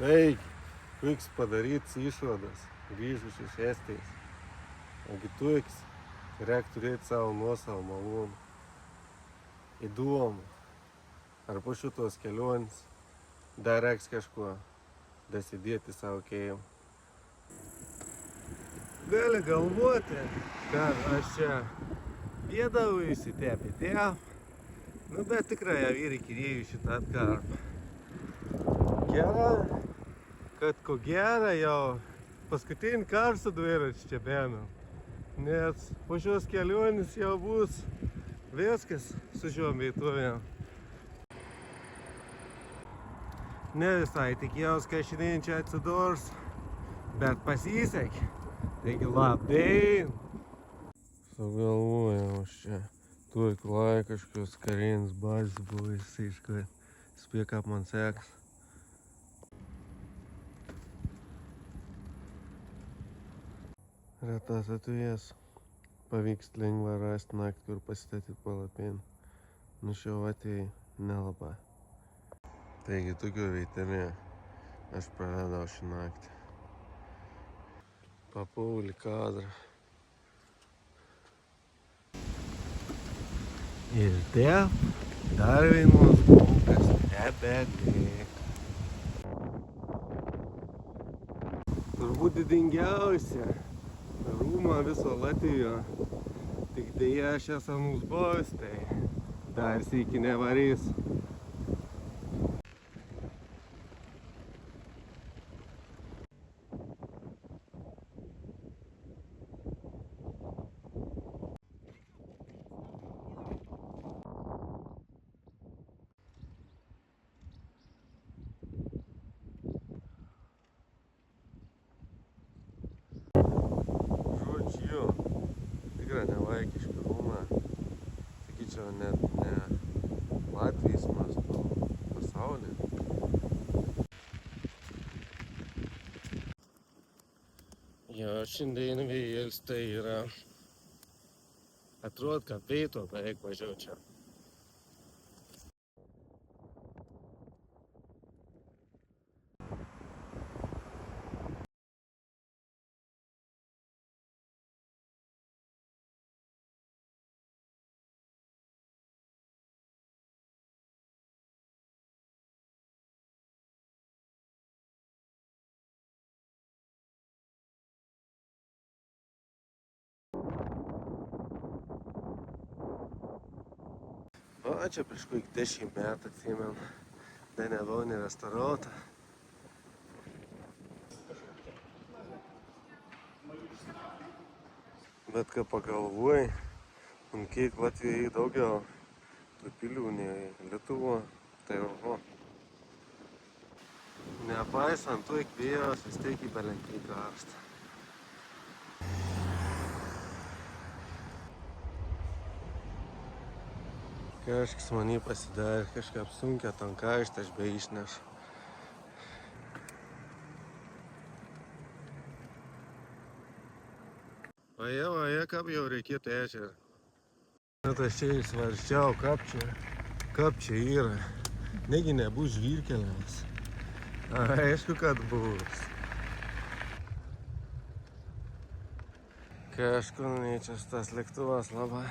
Taigi, reiks padaryt išvadas, grįžus iš Estijos. Ogi tuiks, reik turėti savo nuosavą malūną. Įdomu, ar po šitos kelionės dar reiks kažkuo dasidėti savo kėjimą. Gali galvoti, kad aš čia bėdavau įsitepė, bet tikrai jau ir įkirėjau šitą atkarpą. Gera, kad ko gera jau paskutinį kartą dviračiu čia benam, nes po šios kelionės jau bus viskas su šiom vietovėm. Ne visai tikėjausi, kad šiandien čia atsidurs, bet pasisekė. Taigi labai. Sugalvojau aš čia. Tuoj klai kažkokios karinės bazės buvo visiškai. Spėk, kaip man seks. Retas atuvės. Pavyks lengva rasti naktį, kur pasistatyti palapinę. Nu šiuo atveju nelabai. Taigi tokio veitame aš praleidau šį naktį. Papauliu į kadrą. Ir taip, dar vienos kulkas nebelieka. Turbūt didingiausia rūma viso Latvijoje. Tik deja aš esu nusbojus, tai dar sykį nevarys. Žodžiu, tikrai nevaikiška rūma. Sakyčiau, net ne Latvijos mastu, pasaulyje. Jo, šiandien vėjas tai yra. Atrodo, kad vėto beveik važiuoju čia. O, čia prieš kokį 10 metų atsimenu, dar nebuvo nerestauruota. Bet kai pagalvoji, kiek Latvijoje daugiau tų pilių nei Lietuvoje, tai oho. Nepaisant to įkvėjos, vis tiek įbelenkiai karšta. Kažkas manį pasidarė, kažkaip sunkia tanka, aš be išnešu. Vaje, kaip jau reikėtų ežerą. Net aš čia įsvarščiau, kaip čia yra. Negi nebus žvyrkelės. Aišku, kad bus. Kažkur nečias tas lėktuvas labai.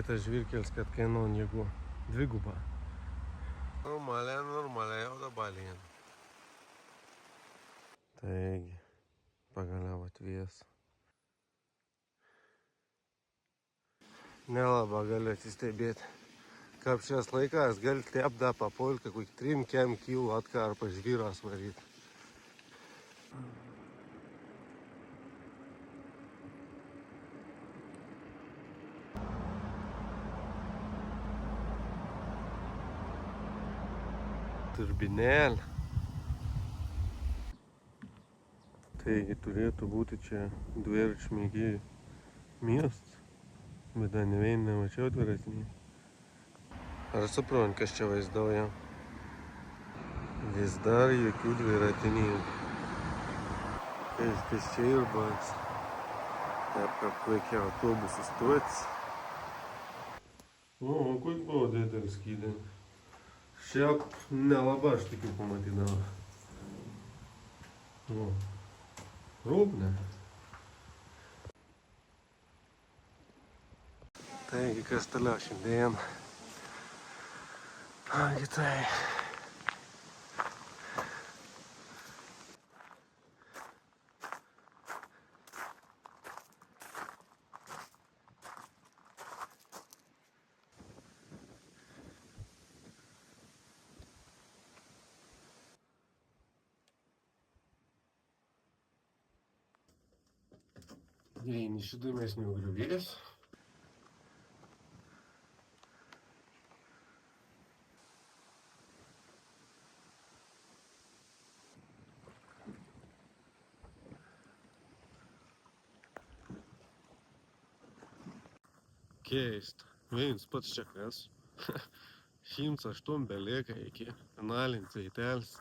Tas žvyrkelis, kad kainuoja negu dvigubą. Normaliai, o dabar lien. Taigi, pagaliau atvės. Nelabai galiu atsistebėti. Kaip šias laikas gali tepda papolka, kokį 3 kilų atkarpą žvyras varyti. Turbinėlė. Taigi turėtų būti čia dviračių mėgėjų miestas, bet dar ne vien nemačiau dviratininkų. Ar supranti, kas čia vaizduoja? Vis dar jokių dviratininkų. Kažkas čia ir bus. Taip, kaip puikiai autobusų stotis. O, kaip buvo dėdėl skydė. Šiaip nelabai aš tikiu pamatydavau. O, rūpne. Taigi, kas toliau šiandien? Agi tai. Eini įdomesnių griuvės. Keista. Viens pats čia kas. 108 belieka iki finalinės eitelis.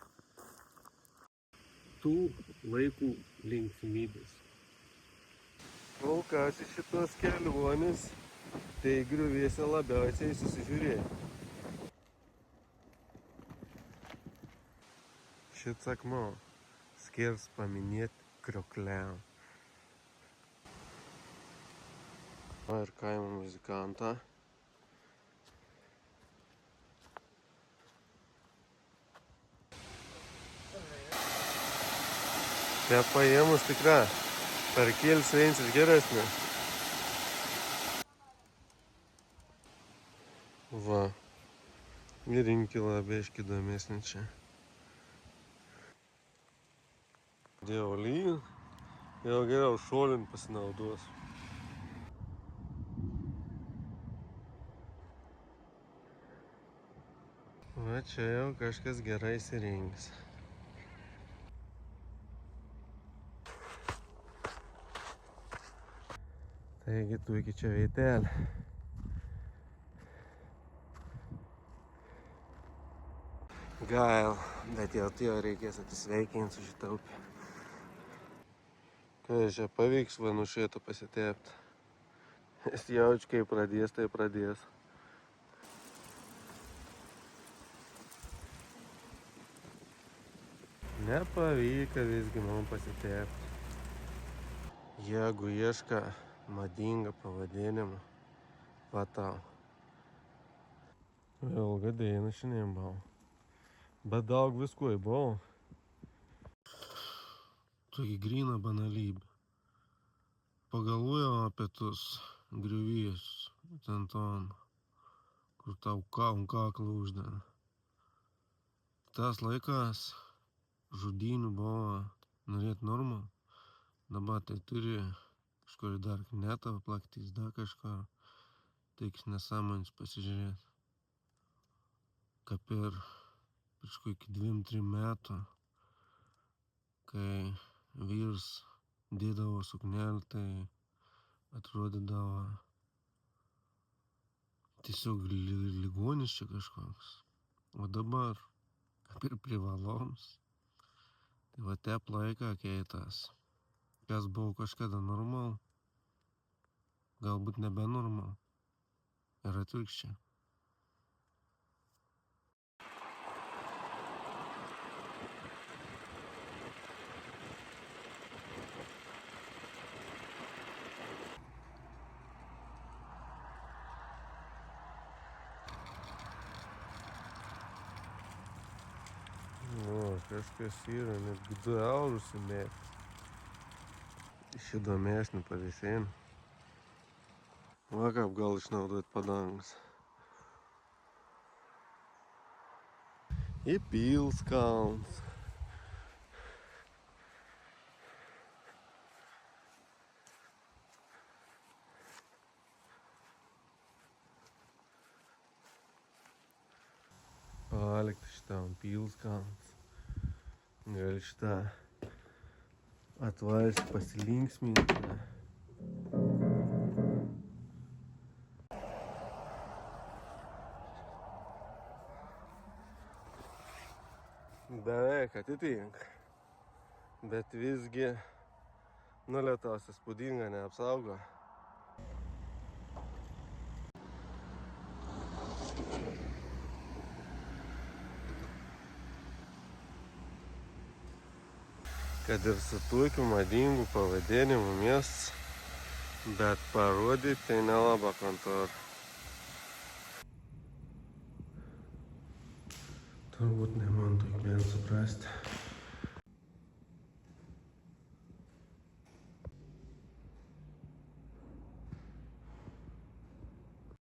Tų laikų linksmybės. Kol kas iš šitos kelionės, tai griuvėse labiausiai susižiūrėjo. Šit akmuo skirs paminėti kriokliam. O ir kaimo muzikantą. Čia paėmus tikra, per kėlis einsis geresnė. Va, ir inkilą biškį įdomesnį čia. Dėl lygin, jau geriau šolint pasinaudos. Va čia jau kažkas gerai įsirengs. Taigi tu iki čia veitelį. Gail, bet jau reikės atsisveikinti su šitą upę. Kai čia pavyks va nuo šito pasitepti. Jis jaučiu, kai pradės, tai pradės. Nepavyka visgi man pasitepti. Jeigu ieška madingą pavadinimą, va tau. Ilga diena šiandien buvo. Bet daug visko buvo. Tokia gryna banalybė. Pagalvojau apie tus griuvys, ten ton, kur tau kaklą uždeda. Tas laikas žudynių buvo norėt normal. Dabar tai turi kažkur dar netą plaktis, dar kažką. Teiks nesąmonės pasižiūrėti. Kaip ir prieš kokį 2-3 metų, kai vyras dėdavo suknelę, tai atrodydavo tiesiog ligonis čia kažkoks. O dabar kaip ir privaloms. Tai va tep laiką keitas. Kas buvo kažkada normal, galbūt nebenormal. Ir atvirkščiai. Kažkas yra, netgi 2 eurus įmėti. Iš įdomesnių pavėsėnų. Va kaip gal išnaudoti padangas. Į Pils kalns. Palikti šitą Pils kalns. Gali šitą atvalsti, pasilinksminti. beveik atitinka. Bet visgi nulėtos įspūdinga neapsaugo. Kad ir su tokiu madingu pavadinimu miestas, bet parodyti tai nelaba kontora. Turbūt ne man tokiu vien suprasti.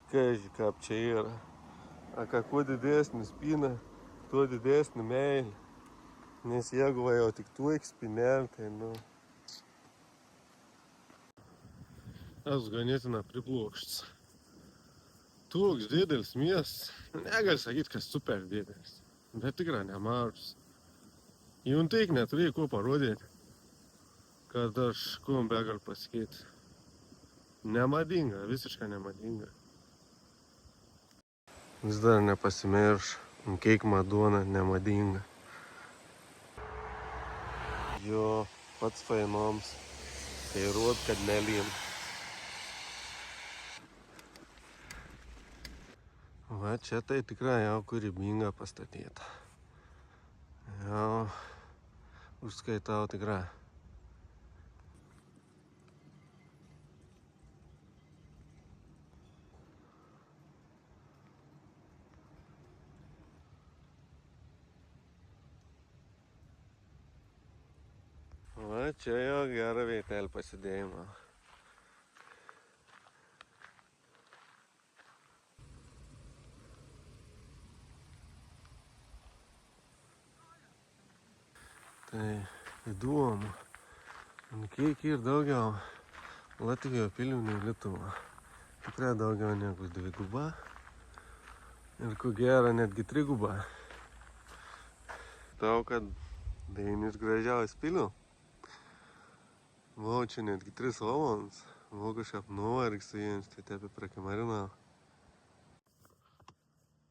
Kaži, kaip čia yra. Kuo didesnį spyną, tuo didesnį meilį. Nes jeigu va jau tik tuo spynelį, tai Esu ganėtina priplokštis. Toks didelis miestas, negali sakyti, kad super didelis, bet tikrai nemažas. Jau taip neturėjau ko parodyti, kad aš kuo begaliu pasakyti. Nemadinga, visiškai nemadinga. Vis dar nepasimirš, kiek Madona nemadinga. Jo pats fainoms, tai rod, kad nelym. Va čia tai tikrai jau kūrybinga pastatyta. Jau užskaitau tikrai. Va čia jau gera vietelė pasidėjimo. Tai įdomu, kiek ir daugiau Latvijos pilių nei Lietuva. Tikrai daugiau negu dviguba ir ko gero netgi triguba. Tau, kad 9 gražiausių pilių. Vau, čia netgi 3 valandas. Vau kažkaip nuvargstu jiems, tai tepi prakimarinau.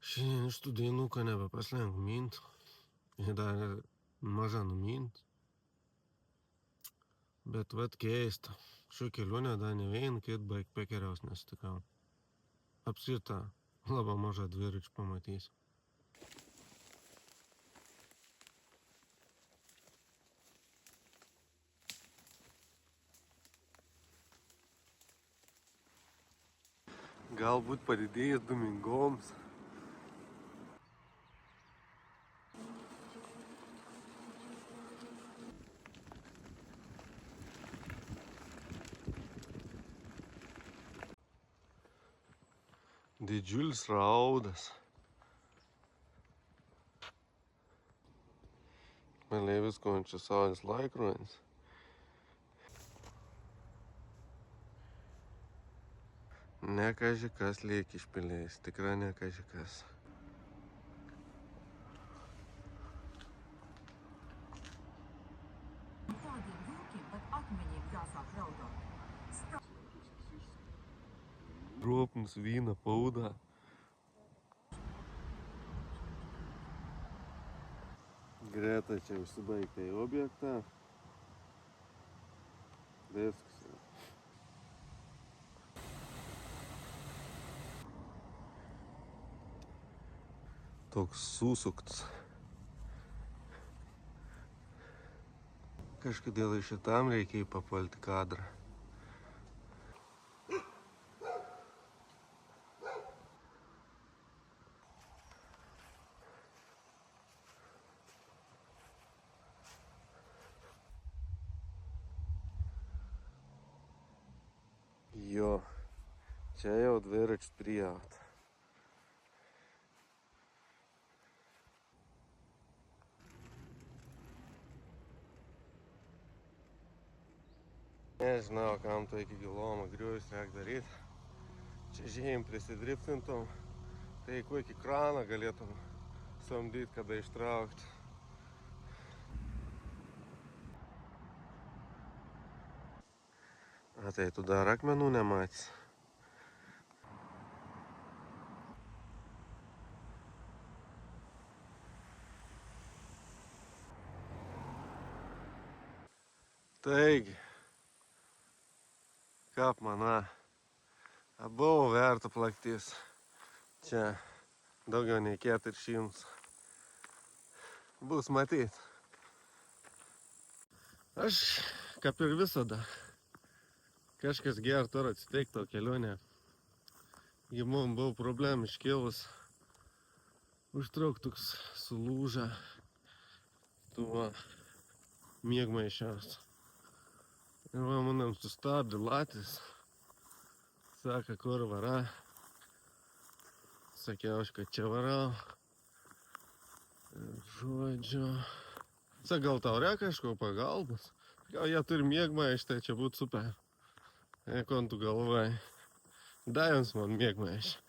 Šiandien iš tų dainų, ko nebepaslenku mint. Ir dar maža numint. Bet vat keista. Šio kelionę dar ne vien, kad backpackeriaus nesitikau. Apsirta labai mažą dviračių pamatys. Galbūt padidėjus dūmingoms. Didžiulis raudas. Malēvis končia saulės laikrodis. Ne kaži kas liek išpilės, tikrai ne kaži kas. Ropnus vyną paudą. Greta čia užsibaigta į objektą. Viskas. Toks susuktas. Kažkodėl iš šitam reikia papalti kadrą. Jo, čia jau dviračius prijaut. Nežinau, kam to iki Gilomą griuvis reikia daryti. Čia žėjim prisidriftintum, tai kokį kraną galėtum samdyti, kada ištraukti. A tai tu dar akmenų nematys. Taigi, kaip mana, buvo verta plaktis. Čia daugiau nei 400. Bus matyt. Aš, kaip ir visada, kažkas gero turi atsitikti to kelionė. Jei mums buvo problemų iškilus, užtrauktuks sulūžę tuo miegmaišiaus. Ir va manam sustabdė Latis, saka, kur vara. Sakiau aš, kad čia varau. Ir žodžiu. Saka, gal tau reikia kažko pagalbos? Gal jie turi miegmaišį, tai čia būtų super. Ko tu galvoji? Dai jums man miegmaišį.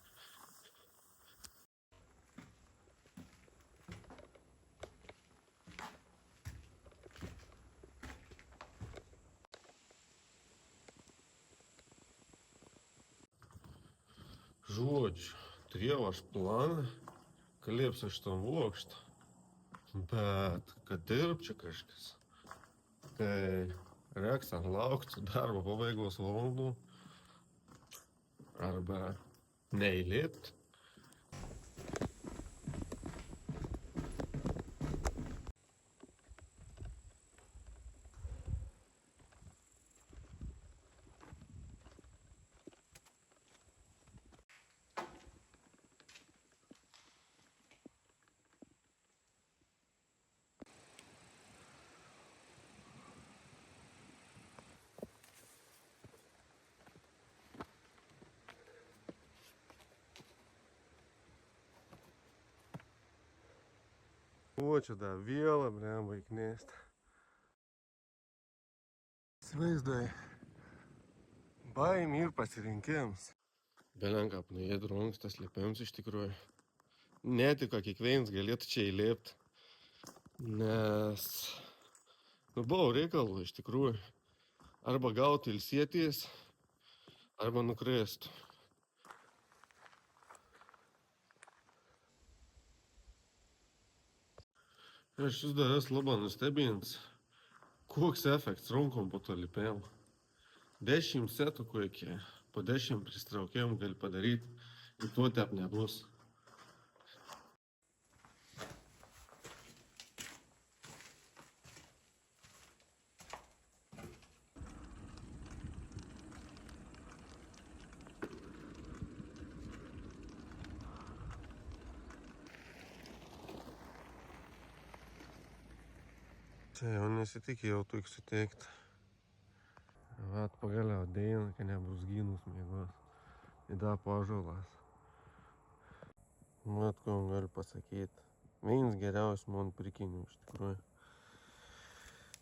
Žodžiu, turėjau aš planą, kalėps aš tam vokštą. Bet, kad dirb čia kažkas, tai reiks ten laukti darbo pabaigos valandų arba neįlipt. O čia da vėlą, blemba, įknėsti. Įsivaizduoji, baimė ir pasirinkims. Belenka apnuėdų runkstas slėpiams iš tikrųjų. Netiko, kiekvienas galėtų čia įlėpti. Nes buvo reikalų iš tikrųjų. Arba gauti ilsėtis, arba nukrėstų. Aš vis dar esu labai nustebinęs, koks efekts runkom po to lipėjimo. 10 setų kokie, po 10 pristraukėjimų gali padaryti ir to tep nebus. Čia jau nesitikėjau tu suteikti. Vat pagaliau deina, kad nebus gynus miegos. Įda pažulas. Mat, ko galiu pasakyti. Vienas geriausių man prikinių iš tikrųjų.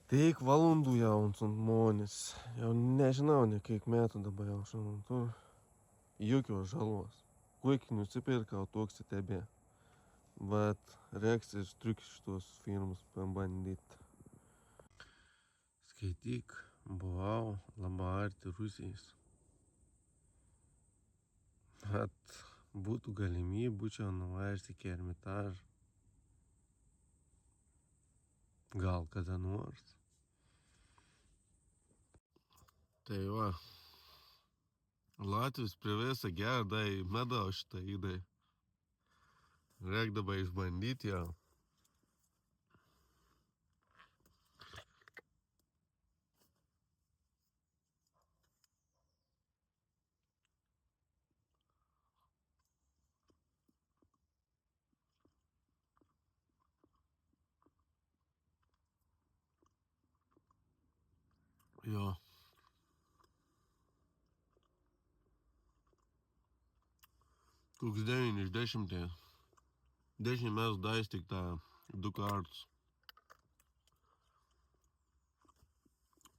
Teik valandų jau ant žmonės. Jau nežinau, ne kiek metų dabar jau šiandien turiu. Jokios žalos. Kokį nusipirkau, toks į tebe. Bet reiks ir triukis šitos firmus pabandyti. Skaityk, buvau labai arti Rusijos. Bet būtų galimybė, būčiau nuvažiavęs iki Ermitažą. Gal kada nors. Tai va, Latvijos privesa gerą, dai medau šitą įdai. Reik dabar išbandyti jau. Jo. Koks 9 iš 10. 10 mes dais tik tą 2 kartus.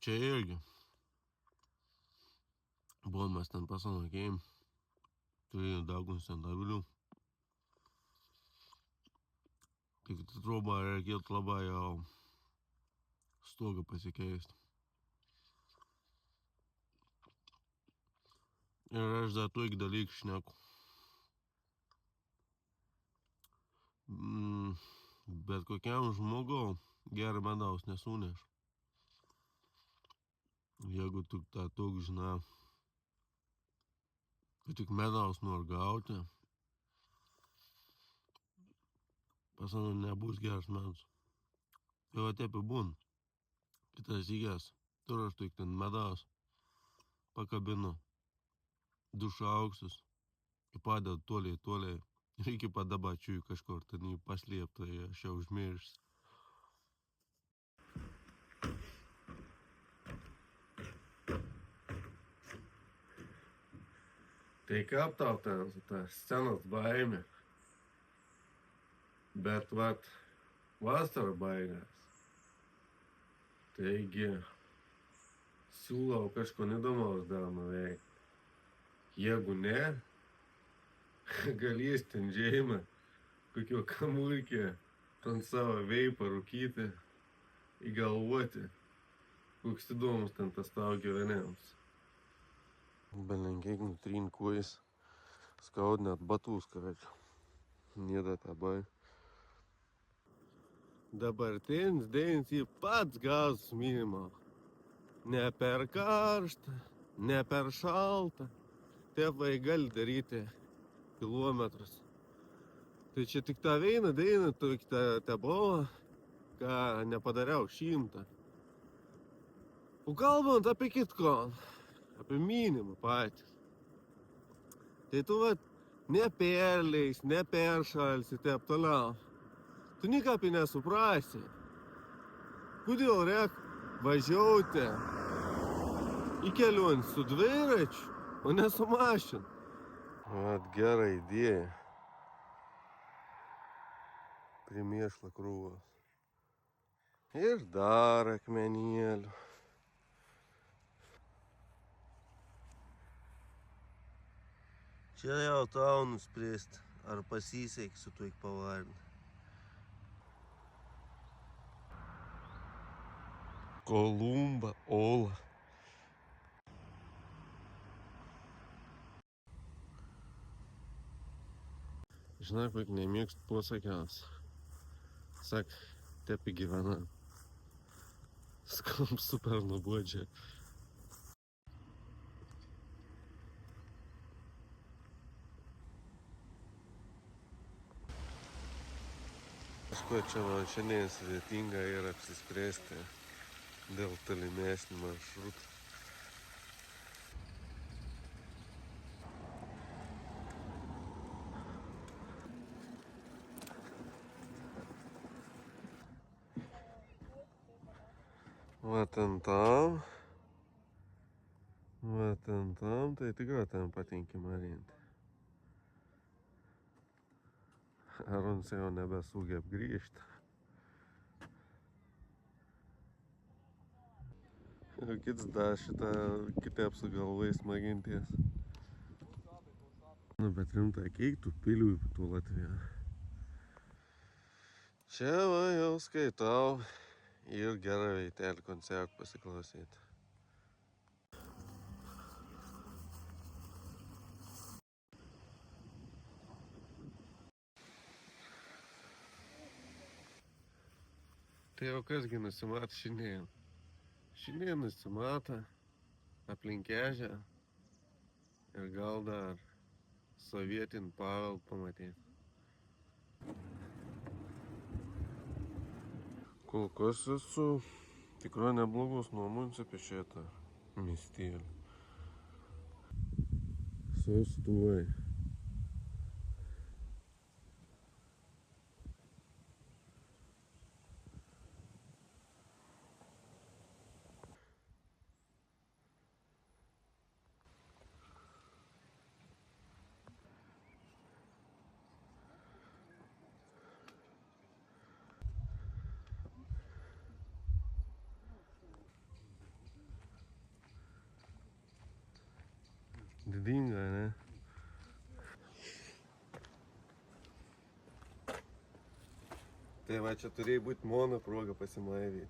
Čia irgi. Buvom mes ten pasanokėjim. Turėjom daug nustantabilių. Tik atrodo, reikėtų labai jau stogą pasikeisti. Ir aš dar tokį dalyką šneku. Bet kokiam žmogau gerą medaus nesuneš. Jeigu tu tą daug žinai, kad tik medaus nori gauti, pasano nebus geras medus. Tai va taip būn. Kitas įgės, tur aš tik ten medaus pakabinu, du šaukštus, padedu toliai. Reikia padabačiui kažkur, ten jį paslėpta, aš jau užmiršęs. Tai kaip tau ten su ta scenos baimė? Bet vat, vasara baigės. Taigi, siūlau kažko įdomaus dar nuveikti. Jeigu ne, galės ten žemę, kokio kamulkė, ten savo veipą rūkyti, įgalvoti, koks įdomus ten tas tavo gyvenimas. Belenkiek nutryn kojas, skaud net batus, короче. Nėra tabai. Dabartinis dėjimas į pats gazas minimo. Ne per karštą, ne per šaltą. Tėvai gali daryti kilometrus. Tai čia tik tą vieną dainą, tik tą buvo, ką nepadariau 100. O kalbant apie kitko, apie minimą patys. Tai tu vat neperleis, neperšalsi, taip toliau. Tu niekaip nesuprasi. Kodėl reik važiuoti į kelionę su dviračiu, o ne su mašina? Vat gera idėja. Prie mėšlo krūvos. Ir dar akmenėlių. Čia jau tau nuspręsti, ar pasiseks su tuo pavarni. Kolumba, Ola. Žinai, kaip nemėgstu posakiaus. Sak, tepi gyvena. Skam super nuobodžiai. Kažko čia man šiandien sudėtinga yra apsispręsti dėl tolimesnių maršrutų. Va ten tam, tai tikrai ten patinka marinti. Aruns jau nebesugeb grįžti. Ir kits dar šitą kitaip sugalvojai smaginties. Nu, bet rimtai, kiek tų pilių į tų Latviją? Čia va jau skaitau ir gerą veitelį koncertų pasiklausyti. Tai jau kasgi nusimato šiandien? Šiandien nusimato aplink ežerą ir gal dar sovietinį paveldą pamatyti. Kol kas esu tikrai neblogos nuomonės apie šitą miestelį. Sustuoj. Didinga, ne? Tai va čia turėjo būti mono proga pasimaivyti.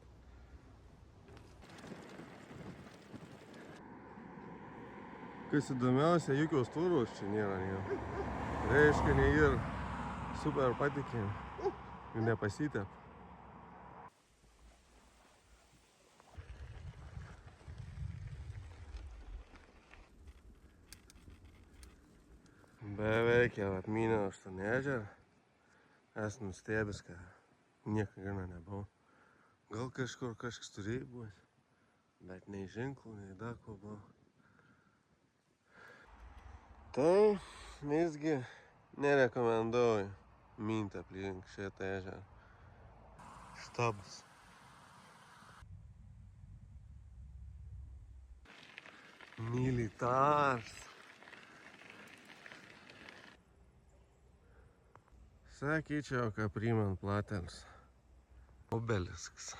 Kas įdomiausia, jokios tvoros čia nėra. Reiškia, ne ir super patikė ir nepasitep. laikė atmyniau aštuoni ežerą. Esu nustebęs, kad nieko gana nebuvau. Gal kažkur kažkas turėjo būti, bet nei ženklų, nei dako buvo. Tai visgi nerekomenduoju minti aplink šitą ežerą. Štabas. Militars. Sakyčiau, kad primena Platelius. Obelisks.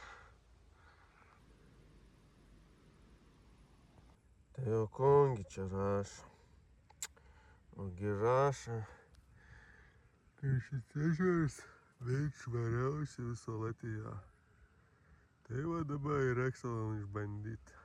Tai jau kongi čia rašo. Ogi rašo, kad šis ežeras veik švariausia viso Latvijoje. Tai va dabar ir reiks išbandyti.